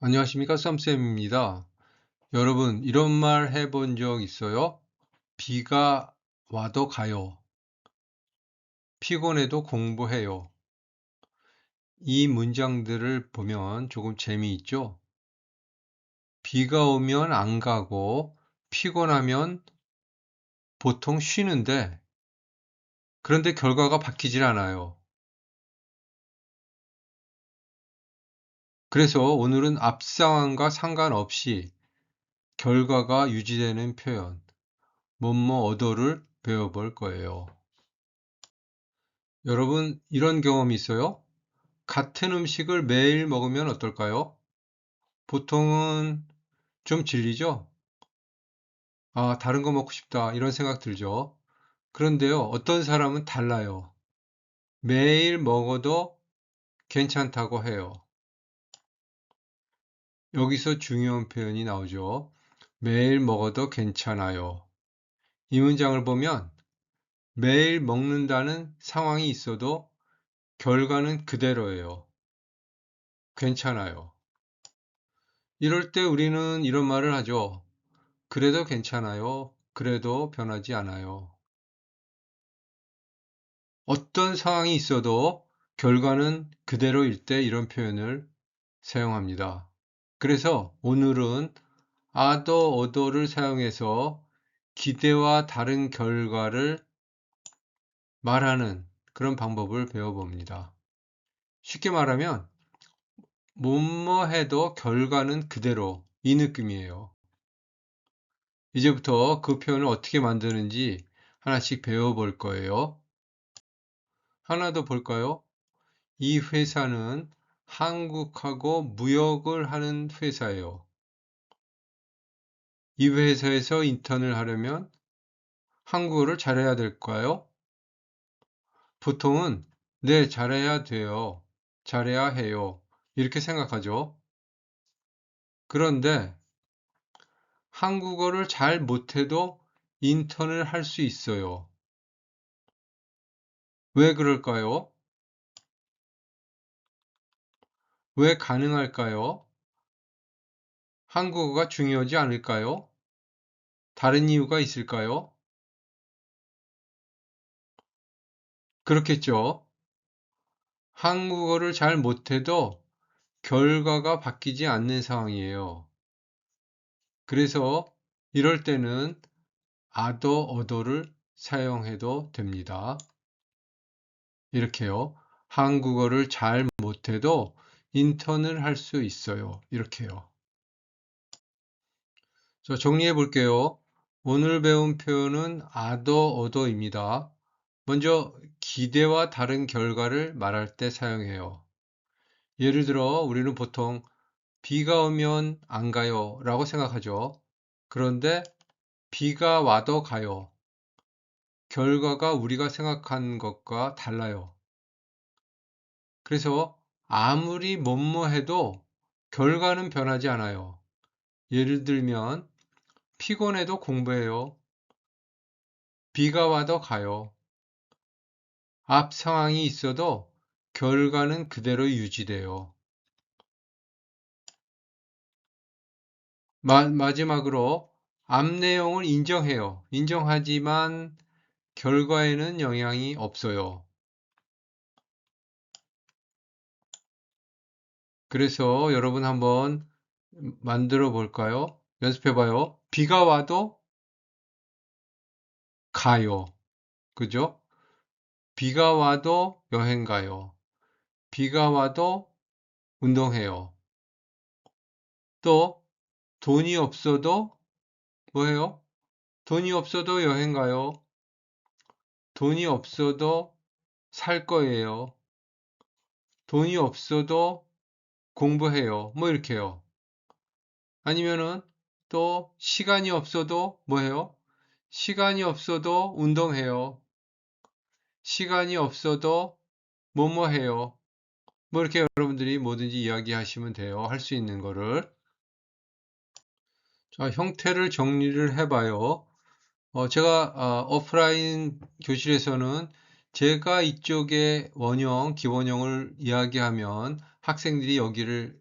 안녕하십니까, 썸쌤입니다. 여러분, 이런 말 해본 적 있어요? 비가 와도 가요. 피곤해도 공부해요. 이 문장들을 보면 조금 재미있죠? 비가 오면 안 가고 피곤하면 보통 쉬는데, 그런데 결과가 바뀌질 않아요. 그래서 오늘은 앞 상황과 상관없이 결과가 유지되는 표현, 뭐뭐 어도를 배워볼 거예요. 여러분, 이런 경험이 있어요? 같은 음식을 매일 먹으면 어떨까요? 보통은 좀 질리죠? 아, 다른 거 먹고 싶다. 이런 생각 들죠? 그런데요, 어떤 사람은 달라요. 매일 먹어도 괜찮다고 해요. 여기서 중요한 표현이 나오죠. 매일 먹어도 괜찮아요. 이 문장을 보면 매일 먹는다는 상황이 있어도 결과는 그대로예요. 괜찮아요. 이럴 때 우리는 이런 말을 하죠. 그래도 괜찮아요. 그래도 변하지 않아요. 어떤 상황이 있어도 결과는 그대로일 때 이런 표현을 사용합니다. 그래서 오늘은 아더, 어더를 사용해서 기대와 다른 결과를 말하는 그런 방법을 배워봅니다. 쉽게 말하면 뭐뭐 해도 결과는 그대로 이 느낌이에요. 이제부터 그 표현을 어떻게 만드는지 하나씩 배워볼 거예요. 하나 더 볼까요? 이 회사는 한국하고 무역을 하는 회사예요. 이 회사에서 인턴을 하려면 한국어를 잘해야 될까요? 보통은 네, 잘해야 돼요. 잘해야 해요. 이렇게 생각하죠. 그런데 한국어를 잘 못해도 인턴을 할 수 있어요. 왜 그럴까요? 왜 가능할까요? 한국어가 중요하지 않을까요? 다른 이유가 있을까요? 그렇겠죠. 한국어를 잘 못해도 결과가 바뀌지 않는 상황이에요. 그래서 이럴 때는 other, other를 사용해도 됩니다. 이렇게요. 한국어를 잘 못해도 인턴을 할 수 있어요. 이렇게요. 자, 정리해 볼게요. 오늘 배운 표현은 other, other입니다. 먼저 기대와 다른 결과를 말할 때 사용해요. 예를 들어 우리는 보통 비가 오면 안 가요 라고 생각하죠. 그런데 비가 와도 가요. 결과가 우리가 생각한 것과 달라요. 그래서 아무리 뭐뭐 해도 결과는 변하지 않아요. 예를 들면 피곤해도 공부해요. 비가 와도 가요. 앞 상황이 있어도 결과는 그대로 유지돼요. 마지막으로 앞 내용을 인정해요. 인정하지만 결과에는 영향이 없어요. 그래서 여러분 한번 만들어 볼까요? 연습해 봐요. 비가 와도 가요. 그죠? 비가 와도 여행 가요. 비가 와도 운동해요. 또 돈이 없어도 뭐 해요? 돈이 없어도 여행 가요. 돈이 없어도 살 거예요. 돈이 없어도 공부해요. 뭐 이렇게요. 아니면은 또 시간이 없어도 뭐 해요? 시간이 없어도 운동해요. 시간이 없어도 뭐뭐 해요. 뭐 이렇게 여러분들이 뭐든지 이야기하시면 돼요. 할 수 있는 거를. 자, 형태를 정리를 해봐요. 제가 오프라인 교실에서는 제가 이쪽에 원형, 기본형을 이야기하면 학생들이 여기를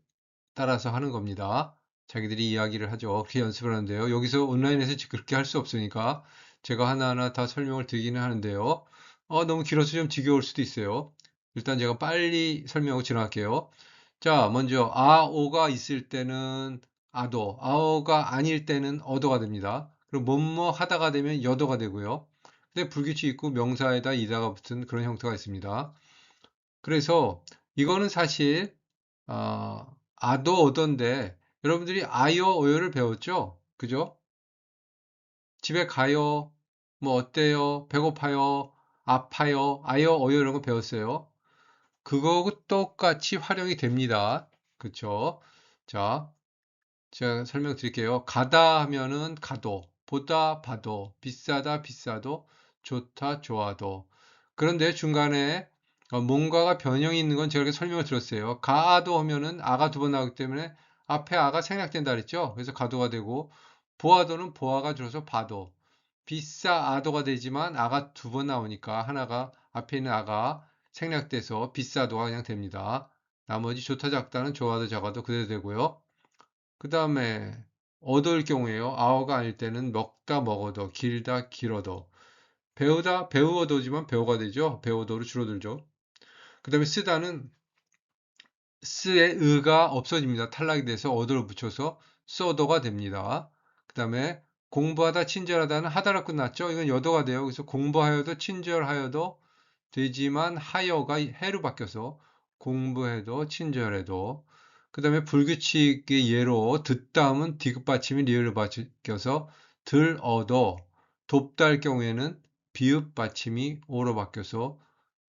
따라서 하는 겁니다. 자기들이 이야기를 하죠. 그렇게 연습을 하는데요. 여기서 온라인에서 그렇게 할 수 없으니까 제가 하나하나 다 설명을 드리기는 하는데요. 너무 길어서 좀 지겨울 수도 있어요. 일단 제가 빨리 설명하고 지나갈게요. 자, 먼저 아오가 있을 때는 아도, 아오가 아닐 때는 어도가 됩니다. 그리고 뭐뭐 하다가 되면 여도가 되고요. 근데 불규칙 있고 명사에다 이다가 붙은 그런 형태가 있습니다. 그래서 이거는 사실 아도 어던데 여러분들이 아요 어요를 배웠죠? 그죠? 집에 가요, 뭐 어때요, 배고파요, 아파요, 아요 어요 이런 거 배웠어요. 그거 똑같이 활용이 됩니다. 그쵸? 자, 제가 설명드릴게요. 가다 하면은 가도, 보다 봐도, 비싸다 비싸도, 좋다 좋아도. 그런데 중간에 뭔가가 변형이 있는 건 제가 이렇게 설명을 드렸어요. 가도 하면은 아가 두 번 나오기 때문에 앞에 아가 생략된다 그랬죠? 그래서 가도가 되고, 보아도는 보아가 줄어서 봐도, 비싸아도가 되지만 아가 두 번 나오니까 하나가 앞에 있는 아가 생략돼서 비싸도가 그냥 됩니다. 나머지 좋다 작다는 좋아도 작아도 그대로 되고요. 그 다음에 얻을 경우에요. 아어가 아닐 때는 먹다 먹어도, 길다 길어도, 배우다 배우어도지만 배우가 되죠. 배우어도로 줄어들죠. 그 다음에 쓰다는 쓰의 의가 없어집니다. 탈락이 돼서 어도를 붙여서 써도가 됩니다. 그 다음에 공부하다 친절하다는 하다로 끝났죠. 이건 여도가 돼요. 그래서 공부하여도 친절하여도 되지만 하여가 해로 바뀌어서 공부해도 친절해도. 그 다음에 불규칙의 예로 듣다 하면 디귿 받침이 리을로 바뀌어서 들어도, 돕다 할 경우에는 비읍 받침이 오로 바뀌어서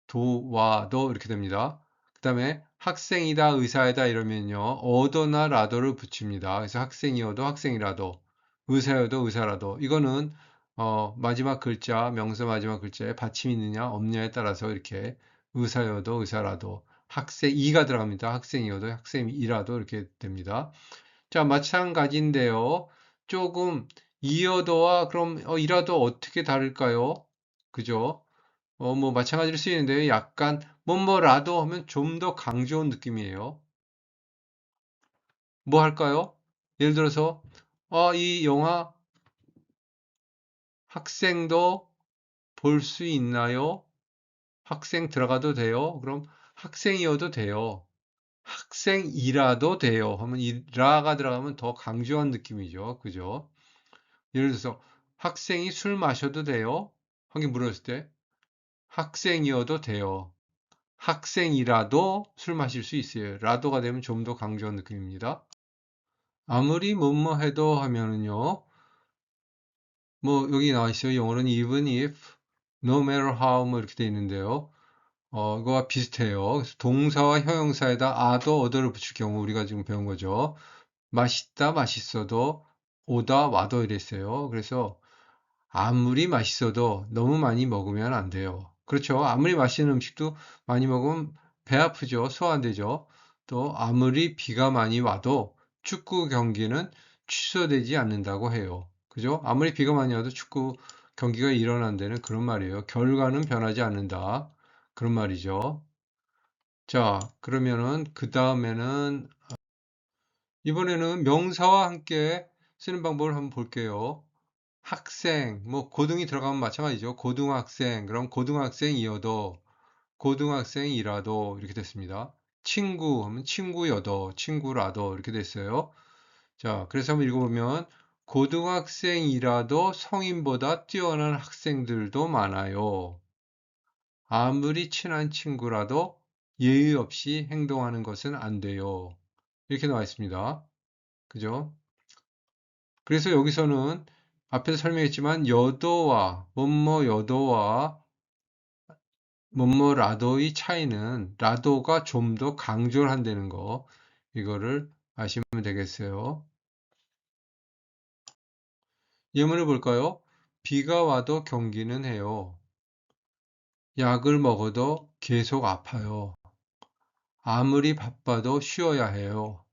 도와도 이렇게 됩니다. 그 다음에 학생이다 의사이다 이러면요 어도나 라도를 붙입니다. 그래서 학생이어도 학생이라도, 의사여도 의사라도. 이거는 마지막 글자, 명사 마지막 글자에 받침이 있느냐 없느냐에 따라서 이렇게 의사여도 의사라도, 학생이가 들어갑니다. 학생이어도 학생이라도 이렇게 됩니다. 자, 마찬가지인데요. 조금 이어도와 그럼 이라도 어떻게 다를까요? 그죠? 뭐 마찬가지로 쓰이는데요. 약간 뭐뭐라도 하면 좀 더 강조한 느낌이에요. 뭐 할까요? 예를 들어서 이 영화 학생도 볼 수 있나요? 학생 들어가도 돼요? 그럼 학생이어도 돼요. 학생이라도 돼요. 하면 이라가 들어가면 더 강조한 느낌이죠. 그죠? 예를 들어서 학생이 술 마셔도 돼요? 하긴 물었을 때 학생이어도 돼요. 학생이라도 술 마실 수 있어요. 라도가 되면 좀 더 강조한 느낌입니다. 아무리 뭐뭐 해도 하면은요, 뭐 여기 나와 있어요. 영어로는 even if, no matter how 뭐 이렇게 돼 있는데요. 이거와 비슷해요. 그래서 동사와 형용사에다 아도 어도를 붙일 경우 우리가 지금 배운 거죠. 맛있다, 맛있어도, 오다, 와도 이랬어요. 그래서 아무리 맛있어도 너무 많이 먹으면 안 돼요. 그렇죠. 아무리 맛있는 음식도 많이 먹으면 배 아프죠. 소화 안 되죠. 또 아무리 비가 많이 와도 축구 경기는 취소되지 않는다고 해요. 그죠? 아무리 비가 많이 와도 축구 경기가 일어난다는 그런 말이에요. 결과는 변하지 않는다. 그런 말이죠. 자, 그러면은 그 다음에는 이번에는 명사와 함께 쓰는 방법을 한번 볼게요. 학생, 뭐 고등이 들어가면 마찬가지죠. 고등학생, 그럼 고등학생이어도, 고등학생이라도 이렇게 됐습니다. 친구 하면 친구여도, 친구라도 이렇게 됐어요. 자, 그래서 한번 읽어보면 고등학생이라도 성인보다 뛰어난 학생들도 많아요. 아무리 친한 친구라도 예의 없이 행동하는 것은 안 돼요. 이렇게 나와 있습니다. 그죠? 그래서 여기서는 앞에서 설명했지만 여도와 뭐뭐 여도와 뭐뭐라도의 차이는 라도가 좀 더 강조를 한다는 거, 이거를 아시면 되겠어요. 예문을 볼까요? 비가 와도 경기는 해요. 약을 먹어도 계속 아파요. 아무리 바빠도 쉬어야 해요.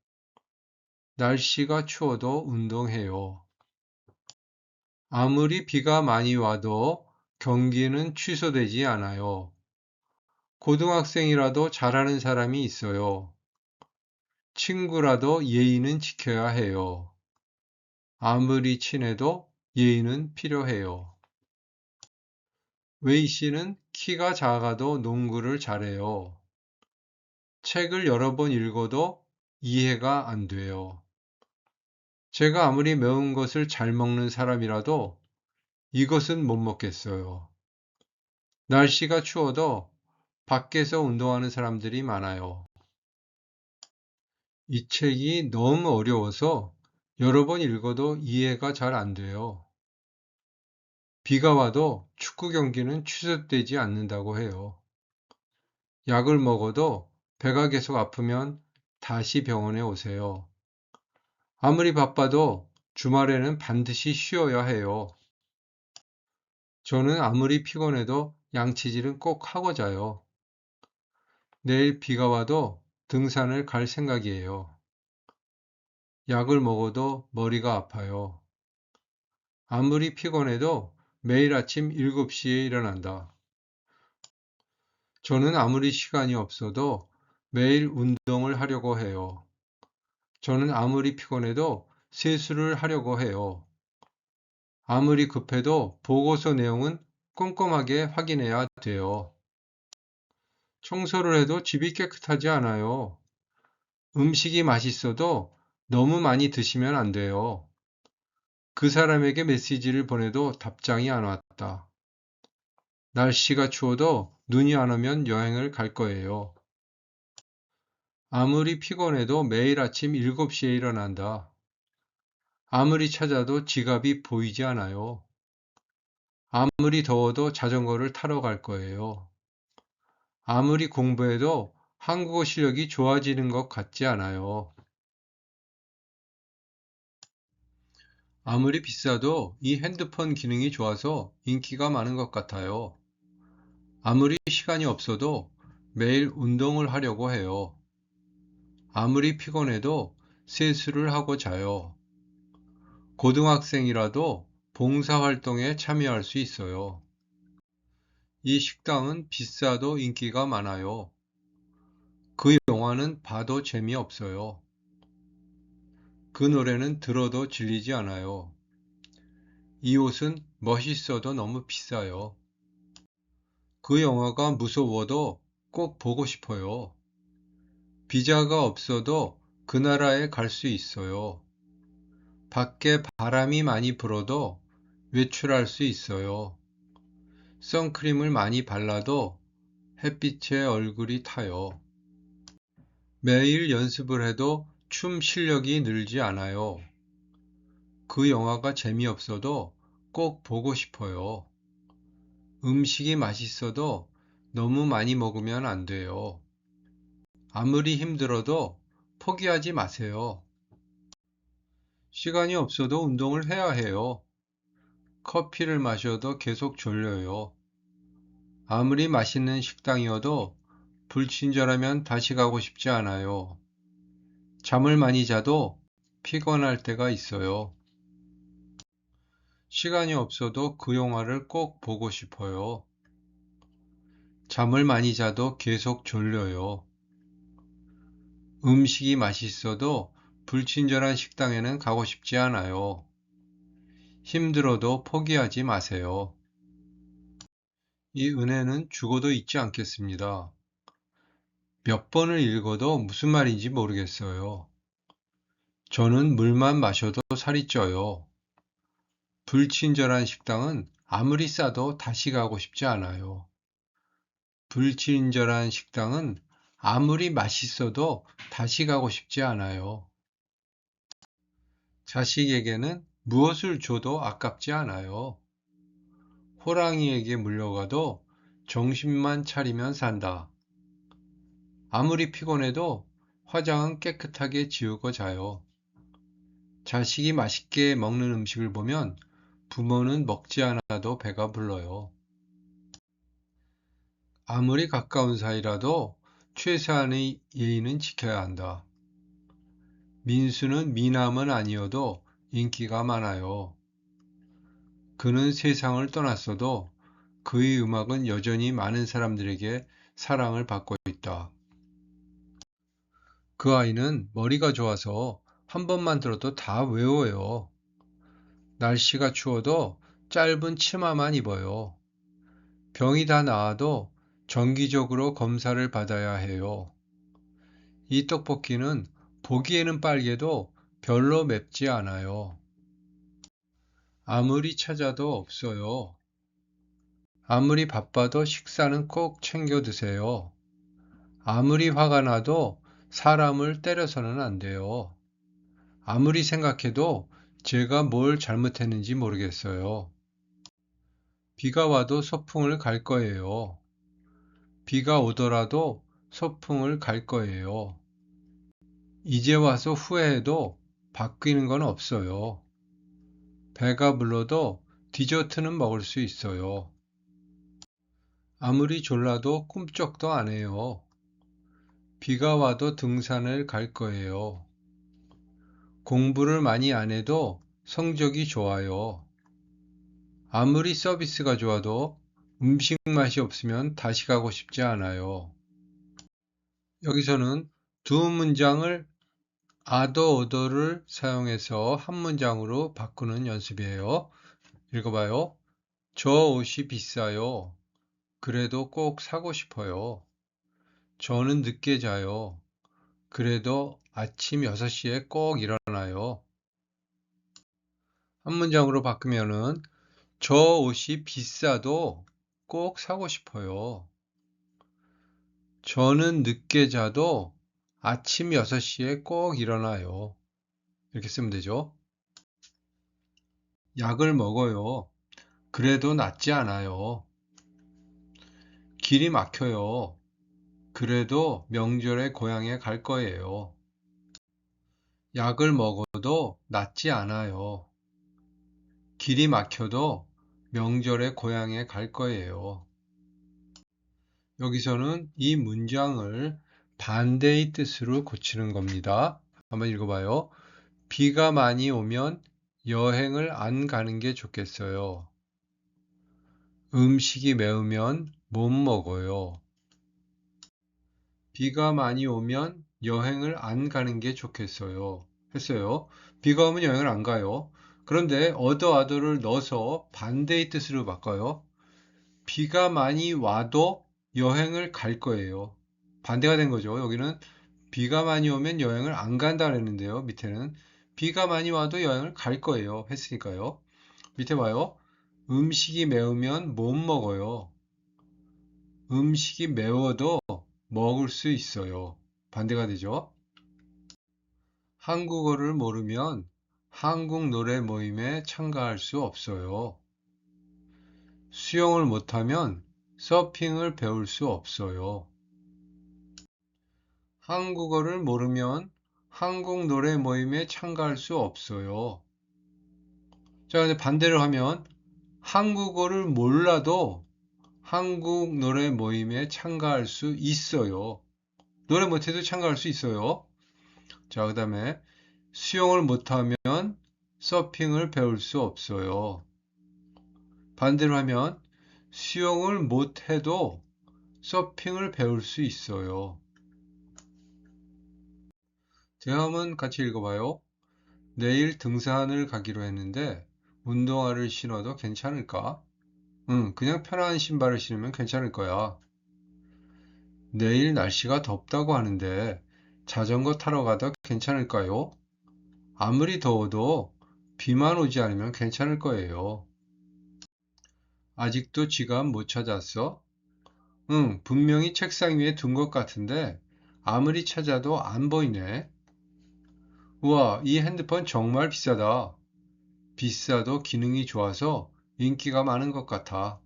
날씨가 추워도 운동해요. 아무리 비가 많이 와도 경기는 취소되지 않아요. 고등학생이라도 잘하는 사람이 있어요. 친구라도 예의는 지켜야 해요. 아무리 친해도 예의는 필요해요. 웨이 씨는 키가 작아도 농구를 잘해요. 책을 여러 번 읽어도 이해가 안 돼요. 제가 아무리 매운 것을 잘 먹는 사람이라도 이것은 못 먹겠어요. 날씨가 추워도 밖에서 운동하는 사람들이 많아요. 이 책이 너무 어려워서 여러 번 읽어도 이해가 잘 안 돼요. 비가 와도 축구 경기는 취소되지 않는다고 해요. 약을 먹어도 배가 계속 아프면 다시 병원에 오세요. 아무리 바빠도 주말에는 반드시 쉬어야 해요. 저는 아무리 피곤해도 양치질은 꼭 하고 자요. 내일 비가 와도 등산을 갈 생각이에요. 약을 먹어도 머리가 아파요. 아무리 피곤해도 매일 아침 7시에 일어난다. 저는 아무리 시간이 없어도 매일 운동을 하려고 해요. 저는 아무리 피곤해도 세수를 하려고 해요. 아무리 급해도 보고서 내용은 꼼꼼하게 확인해야 돼요. 청소를 해도 집이 깨끗하지 않아요. 음식이 맛있어도 너무 많이 드시면 안 돼요. 그 사람에게 메시지를 보내도 답장이 안 왔다. 날씨가 추워도 눈이 안 오면 여행을 갈 거예요. 아무리 피곤해도 매일 아침 7시에 일어난다. 아무리 찾아도 지갑이 보이지 않아요. 아무리 더워도 자전거를 타러 갈 거예요. 아무리 공부해도 한국어 실력이 좋아지는 것 같지 않아요. 아무리 비싸도 이 핸드폰 기능이 좋아서 인기가 많은 것 같아요. 아무리 시간이 없어도 매일 운동을 하려고 해요. 아무리 피곤해도 세수를 하고 자요. 고등학생이라도 봉사활동에 참여할 수 있어요. 이 식당은 비싸도 인기가 많아요. 그 영화는 봐도 재미없어요. 그 노래는 들어도 질리지 않아요. 이 옷은 멋있어도 너무 비싸요. 그 영화가 무서워도 꼭 보고 싶어요. 비자가 없어도 그 나라에 갈 수 있어요. 밖에 바람이 많이 불어도 외출할 수 있어요. 선크림을 많이 발라도 햇빛에 얼굴이 타요. 매일 연습을 해도 춤 실력이 늘지 않아요. 그 영화가 재미없어도 꼭 보고 싶어요. 음식이 맛있어도 너무 많이 먹으면 안 돼요. 아무리 힘들어도 포기하지 마세요. 시간이 없어도 운동을 해야 해요. 커피를 마셔도 계속 졸려요. 아무리 맛있는 식당이어도 불친절하면 다시 가고 싶지 않아요. 잠을 많이 자도 피곤할 때가 있어요. 시간이 없어도 그 영화를 꼭 보고 싶어요. 잠을 많이 자도 계속 졸려요. 음식이 맛있어도 불친절한 식당에는 가고 싶지 않아요. 힘들어도 포기하지 마세요. 이 은혜는 죽어도 잊지 않겠습니다. 몇 번을 읽어도 무슨 말인지 모르겠어요. 저는 물만 마셔도 살이 쪄요. 불친절한 식당은 아무리 싸도 다시 가고 싶지 않아요. 불친절한 식당은 아무리 맛있어도 다시 가고 싶지 않아요. 자식에게는 무엇을 줘도 아깝지 않아요. 호랑이에게 물려가도 정신만 차리면 산다. 아무리 피곤해도 화장은 깨끗하게 지우고 자요. 자식이 맛있게 먹는 음식을 보면 부모는 먹지 않아도 배가 불러요. 아무리 가까운 사이라도 최소한의 예의는 지켜야 한다. 민수는 미남은 아니어도 인기가 많아요. 그는 세상을 떠났어도 그의 음악은 여전히 많은 사람들에게 사랑을 받고 있다. 그 아이는 머리가 좋아서 한 번만 들어도 다 외워요. 날씨가 추워도 짧은 치마만 입어요. 병이 다 나아도 정기적으로 검사를 받아야 해요. 이 떡볶이는 보기에는 빨개도 별로 맵지 않아요. 아무리 찾아도 없어요. 아무리 바빠도 식사는 꼭 챙겨 드세요. 아무리 화가 나도 사람을 때려서는 안 돼요. 아무리 생각해도 제가 뭘 잘못했는지 모르겠어요. 비가 와도 소풍을 갈 거예요. 비가 오더라도 소풍을 갈 거예요. 이제 와서 후회해도 바뀌는 건 없어요. 배가 불러도 디저트는 먹을 수 있어요. 아무리 졸라도 꿈쩍도 안 해요. 비가 와도 등산을 갈 거예요. 공부를 많이 안 해도 성적이 좋아요. 아무리 서비스가 좋아도 음식 맛이 없으면 다시 가고 싶지 않아요. 여기서는 두 문장을 아더 오더를 사용해서 한 문장으로 바꾸는 연습이에요. 읽어봐요. 저 옷이 비싸요. 그래도 꼭 사고 싶어요. 저는 늦게 자요. 그래도 아침 6시에 꼭 일어나요. 한 문장으로 바꾸면은 저 옷이 비싸도 꼭 사고 싶어요. 저는 늦게 자도 아침 6시에 꼭 일어나요. 이렇게 쓰면 되죠. 약을 먹어요. 그래도 낫지 않아요. 길이 막혀요. 그래도 명절에 고향에 갈 거예요. 약을 먹어도 낫지 않아요. 길이 막혀도 명절에 고향에 갈 거예요. 여기서는 이 문장을 반대의 뜻으로 고치는 겁니다. 한번 읽어봐요. 비가 많이 오면 여행을 안 가는 게 좋겠어요. 음식이 매우면 못 먹어요. 비가 많이 오면 여행을 안 가는 게 좋겠어요. 했어요. 비가 오면 여행을 안 가요. 그런데 어더를 넣어서 반대의 뜻으로 바꿔요. 비가 많이 와도 여행을 갈 거예요. 반대가 된 거죠. 여기는 비가 많이 오면 여행을 안 간다 그랬는데요. 밑에는 비가 많이 와도 여행을 갈 거예요. 했으니까요. 밑에 봐요. 음식이 매우면 못 먹어요. 음식이 매워도 먹을 수 있어요. 반대가 되죠. 한국어를 모르면 한국 노래 모임에 참가할 수 없어요. 수영을 못하면 서핑을 배울 수 없어요. 한국어를 모르면 한국 노래 모임에 참가할 수 없어요. 자, 근데 반대로 하면 한국어를 몰라도 한국 노래 모임에 참가할 수 있어요. 노래 못해도 참가할 수 있어요. 자, 그 다음에 수영을 못하면 서핑을 배울 수 없어요. 반대로 하면 수영을 못해도 서핑을 배울 수 있어요. 다음은 같이 읽어봐요. 내일 등산을 가기로 했는데 운동화를 신어도 괜찮을까? 응, 그냥 편한 신발을 신으면 괜찮을 거야. 내일 날씨가 덥다고 하는데 자전거 타러 가도 괜찮을까요? 아무리 더워도 비만 오지 않으면 괜찮을 거예요. 아직도 지갑 못 찾았어? 응, 분명히 책상 위에 둔 것 같은데 아무리 찾아도 안 보이네. 우와, 이 핸드폰 정말 비싸다. 비싸도 기능이 좋아서 인기가 많은 것 같아.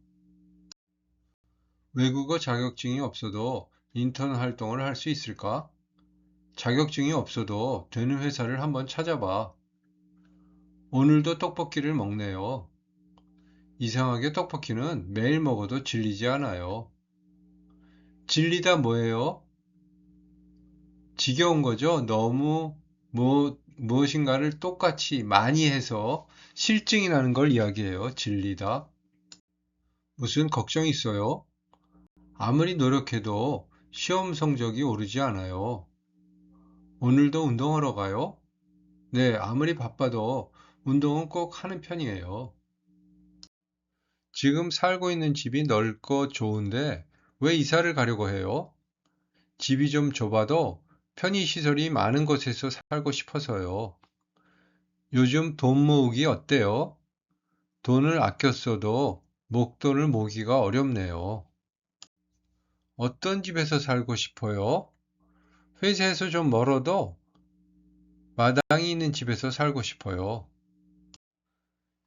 외국어 자격증이 없어도 인턴 활동을 할 수 있을까? 자격증이 없어도 되는 회사를 한번 찾아봐. 오늘도 떡볶이를 먹네요. 이상하게 떡볶이는 매일 먹어도 질리지 않아요. 질리다 뭐예요? 지겨운 거죠? 너무 무엇인가를 똑같이 많이 해서 실증이 나는 걸 이야기해요. 질리다. 무슨 걱정이 있어요? 아무리 노력해도 시험 성적이 오르지 않아요. 오늘도 운동하러 가요? 네, 아무리 바빠도 운동은 꼭 하는 편이에요. 지금 살고 있는 집이 넓고 좋은데 왜 이사를 가려고 해요? 집이 좀 좁아도 편의시설이 많은 곳에서 살고 싶어서요. 요즘 돈 모으기 어때요? 돈을 아껴 써도 목돈을 모으기가 어렵네요. 어떤 집에서 살고 싶어요? 회사에서 좀 멀어도 마당이 있는 집에서 살고 싶어요.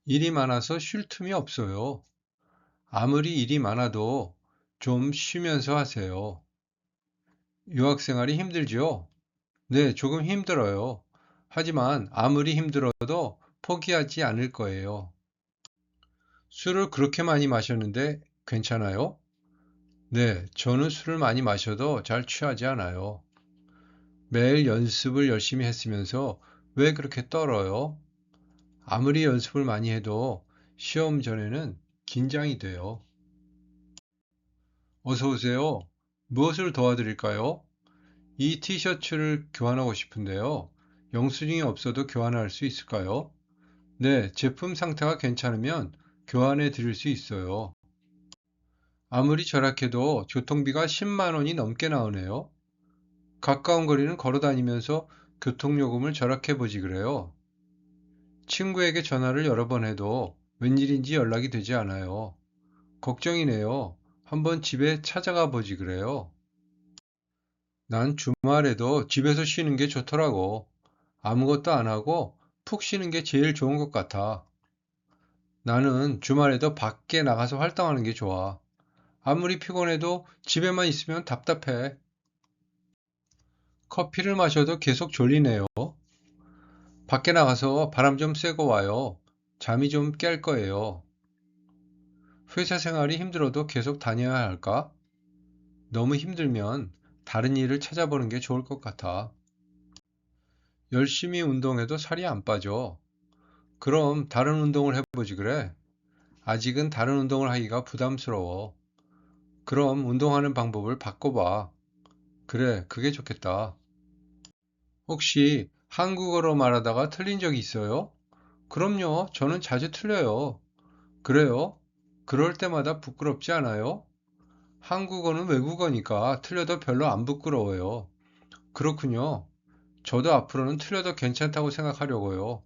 일이 많아서 쉴 틈이 없어요. 아무리 일이 많아도 좀 쉬면서 하세요. 유학 생활이 힘들죠? 네, 조금 힘들어요. 하지만 아무리 힘들어도 포기하지 않을 거예요. 술을 그렇게 많이 마셨는데 괜찮아요? 네, 저는 술을 많이 마셔도 잘 취하지 않아요. 매일 연습을 열심히 했으면서 왜 그렇게 떨어요? 아무리 연습을 많이 해도 시험 전에는 긴장이 돼요. 어서 오세요. 무엇을 도와드릴까요? 이 티셔츠를 교환하고 싶은데요. 영수증이 없어도 교환할 수 있을까요? 네, 제품 상태가 괜찮으면 교환해 드릴 수 있어요. 아무리 절약해도 교통비가 10만 원이 넘게 나오네요. 가까운 거리는 걸어 다니면서 교통요금을 절약해 보지 그래요. 친구에게 전화를 여러 번 해도 웬일인지 연락이 되지 않아요. 걱정이네요. 한번 집에 찾아가 보지 그래요. 난 주말에도 집에서 쉬는 게 좋더라고. 아무것도 안 하고 푹 쉬는 게 제일 좋은 것 같아. 나는 주말에도 밖에 나가서 활동하는 게 좋아. 아무리 피곤해도 집에만 있으면 답답해. 커피를 마셔도 계속 졸리네요. 밖에 나가서 바람 좀 쐬고 와요. 잠이 좀 깰 거예요. 회사 생활이 힘들어도 계속 다녀야 할까? 너무 힘들면 다른 일을 찾아보는 게 좋을 것 같아. 열심히 운동해도 살이 안 빠져. 그럼 다른 운동을 해보지 그래? 아직은 다른 운동을 하기가 부담스러워. 그럼 운동하는 방법을 바꿔봐. 그래, 그게 좋겠다. 혹시 한국어로 말하다가 틀린 적이 있어요? 그럼요, 저는 자주 틀려요. 그래요? 그럴 때마다 부끄럽지 않아요? 한국어는 외국어니까 틀려도 별로 안 부끄러워요. 그렇군요. 저도 앞으로는 틀려도 괜찮다고 생각하려고요.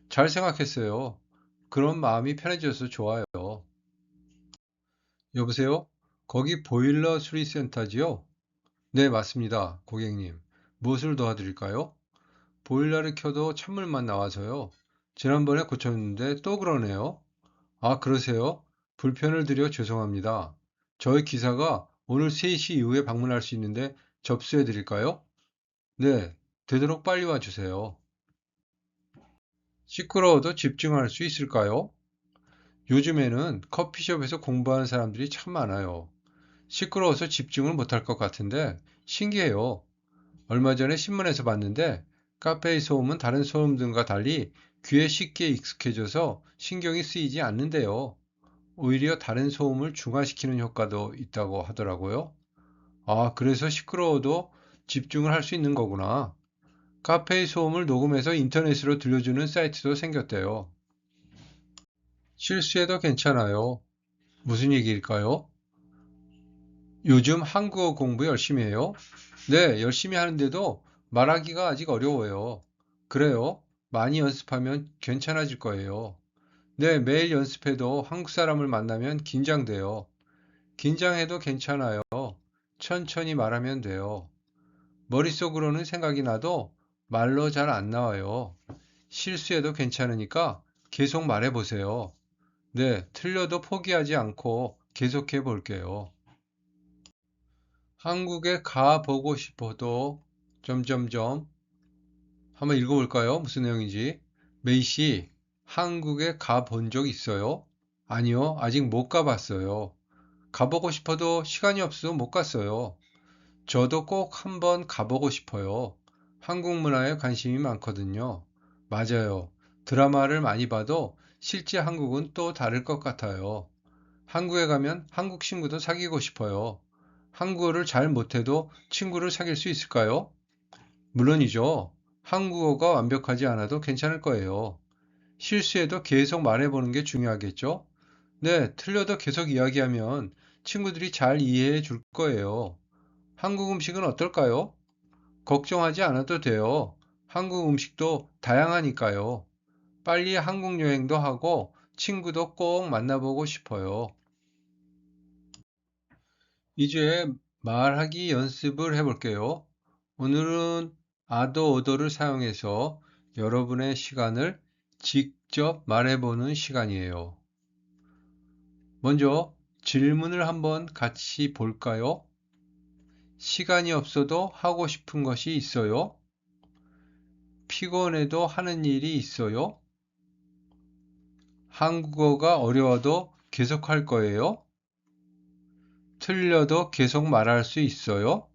잘 생각했어요. 그런 마음이 편해져서 좋아요. 여보세요? 거기 보일러 수리센터지요? 네, 맞습니다, 고객님. 무엇을 도와드릴까요? 보일러를 켜도 찬물만 나와서요. 지난번에 고쳤는데 또 그러네요. 아, 그러세요? 불편을 드려 죄송합니다. 저희 기사가 오늘 3시 이후에 방문할 수 있는데 접수해 드릴까요? 네, 되도록 빨리 와주세요. 시끄러워도 집중할 수 있을까요? 요즘에는 커피숍에서 공부하는 사람들이 참 많아요. 시끄러워서 집중을 못할 것 같은데 신기해요. 얼마 전에 신문에서 봤는데 카페의 소음은 다른 소음들과 달리 귀에 쉽게 익숙해져서 신경이 쓰이지 않는데요. 오히려 다른 소음을 중화시키는 효과도 있다고 하더라고요. 아, 그래서 시끄러워도 집중을 할 수 있는 거구나. 카페의 소음을 녹음해서 인터넷으로 들려주는 사이트도 생겼대요. 실수해도 괜찮아요. 무슨 얘기일까요? 요즘 한국어 공부 열심히 해요? 네, 열심히 하는데도 말하기가 아직 어려워요. 그래요? 많이 연습하면 괜찮아질 거예요. 네, 매일 연습해도 한국 사람을 만나면 긴장돼요. 긴장해도 괜찮아요. 천천히 말하면 돼요. 머릿속으로는 생각이 나도 말로 잘 안 나와요. 실수해도 괜찮으니까 계속 말해보세요. 네, 틀려도 포기하지 않고 계속해 볼게요. 한국에 가보고 싶어도 점점점 한번 읽어볼까요? 무슨 내용인지. 메이 씨, 한국에 가본 적 있어요? 아니요, 아직 못 가봤어요. 가보고 싶어도 시간이 없어서 못 갔어요. 저도 꼭 한번 가보고 싶어요. 한국 문화에 관심이 많거든요. 맞아요. 드라마를 많이 봐도 실제 한국은 또 다를 것 같아요. 한국에 가면 한국 친구도 사귀고 싶어요. 한국어를 잘 못해도 친구를 사귈 수 있을까요? 물론이죠. 한국어가 완벽하지 않아도 괜찮을 거예요. 실수해도 계속 말해보는 게 중요하겠죠? 네, 틀려도 계속 이야기하면 친구들이 잘 이해해 줄 거예요. 한국 음식은 어떨까요? 걱정하지 않아도 돼요. 한국 음식도 다양하니까요. 빨리 한국 여행도 하고 친구도 꼭 만나보고 싶어요. 이제 말하기 연습을 해볼게요. 오늘은 아도 오도를 사용해서 여러분의 시간을 직접 말해보는 시간이에요. 먼저 질문을 한번 같이 볼까요? 시간이 없어도 하고 싶은 것이 있어요? 피곤해도 하는 일이 있어요? 한국어가 어려워도 계속 할 거예요? 틀려도 계속 말할 수 있어요?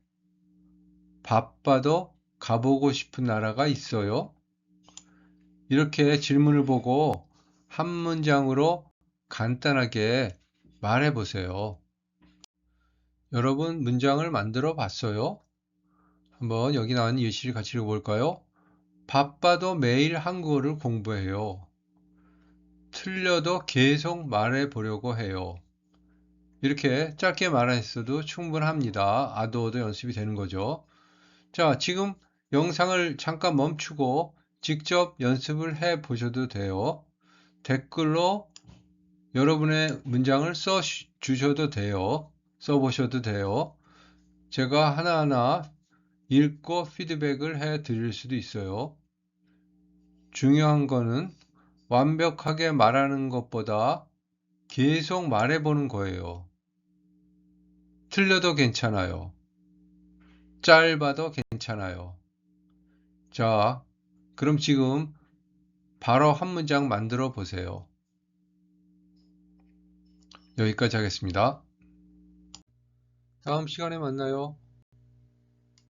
바빠도 가보고 싶은 나라가 있어요? 이렇게 질문을 보고 한 문장으로 간단하게 말해 보세요. 여러분 문장을 만들어 봤어요? 한번 여기 나온 예시를 같이 읽어볼까요? 바빠도 매일 한국어를 공부해요. 틀려도 계속 말해 보려고 해요. 이렇게 짧게 말했어도 충분합니다. 아도어도 연습이 되는 거죠. 자, 지금 영상을 잠깐 멈추고 직접 연습을 해 보셔도 돼요. 댓글로 여러분의 문장을 써 주셔도 돼요. 써 보셔도 돼요. 제가 하나하나 읽고 피드백을 해 드릴 수도 있어요. 중요한 거는 완벽하게 말하는 것보다 계속 말해 보는 거예요. 틀려도 괜찮아요. 짧아도 괜찮아요. 자, 그럼 지금 바로 한 문장 만들어 보세요. 여기까지 하겠습니다. 다음 시간에 만나요.